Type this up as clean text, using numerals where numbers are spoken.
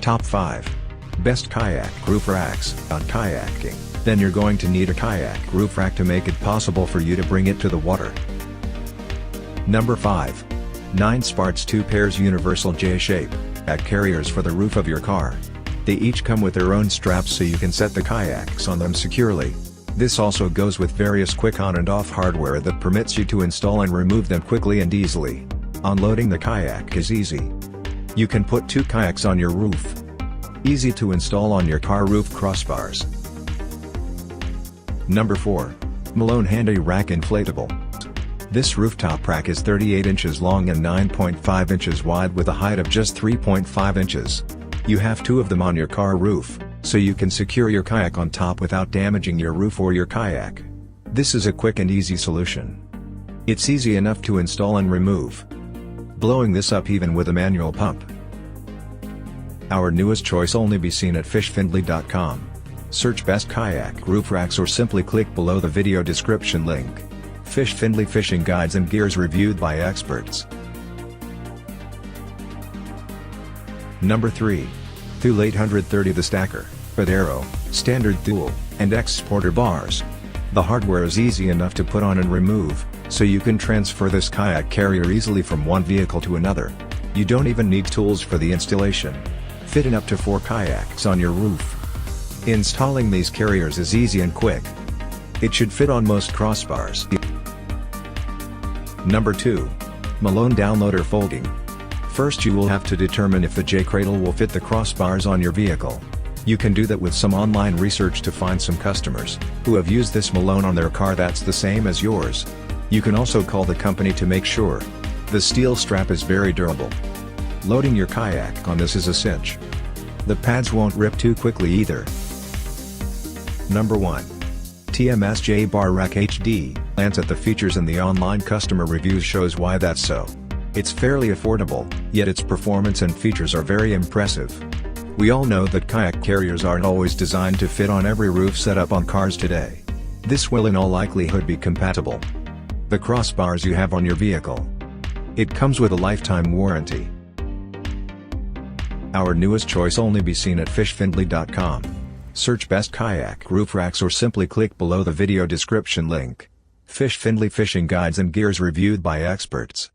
Top 5. Best Kayak Roof Racks. On kayaking, then you're going to need a kayak roof rack to make it possible for you to bring it to the water. Number 5. 9 Sparts 2 Pairs Universal J-Shape Carriers for the roof of your car. They each come with their own straps so you can set the kayaks on them securely. This also goes with various quick on and off hardware that permits you to install and remove them quickly and easily. Unloading the kayak is easy. You can put 2 kayaks on your roof. Easy to install on your car roof crossbars. Number 4. Malone HandiRack Inflatable. This rooftop rack is 38 inches long and 9.5 inches wide with a height of just 3.5 inches. You have 2 of them on your car roof, so you can secure your kayak on top without damaging your roof or your kayak. This is a quick and easy solution. It's easy enough to install and remove. Blowing this up even with a manual pump. Our newest choice only be seen at fishfindly.com. Search Best Kayak Roof Racks or simply click below the video description link. Fishfindly fishing guides and gears reviewed by experts. Number 3. Thule 830. The stacker, Padero, standard Thule, and exporter bars. The hardware is easy enough to put on and remove, so you can transfer this kayak carrier easily from one vehicle to another. You don't even need tools for the installation. Fitting up to 4 kayaks on your roof. Installing these carriers is easy and quick. It should fit on most crossbars. Number 2. Malone Downloader Folding. First you will have to determine if the J-Cradle will fit the crossbars on your vehicle. You can do that with some online research to find some customers who have used this Malone on their car that's the same as yours. You can also call the company to make sure. The steel strap is very durable. Loading your kayak on this is a cinch. The pads won't rip too quickly either. Number 1. Tms J Bar Rack HD. Glance at the features and the online customer reviews shows why that's so. It's fairly affordable, yet its performance and features are very impressive. We all know that kayak carriers aren't always designed to fit on every roof setup on cars today. This will in all likelihood be compatible. The crossbars you have on your vehicle. It comes with a lifetime warranty. Our newest choice only be seen at fishfindly.com. Search Best Kayak Roof Racks or simply click below the video description link. Fishfindly fishing guides and gears reviewed by experts.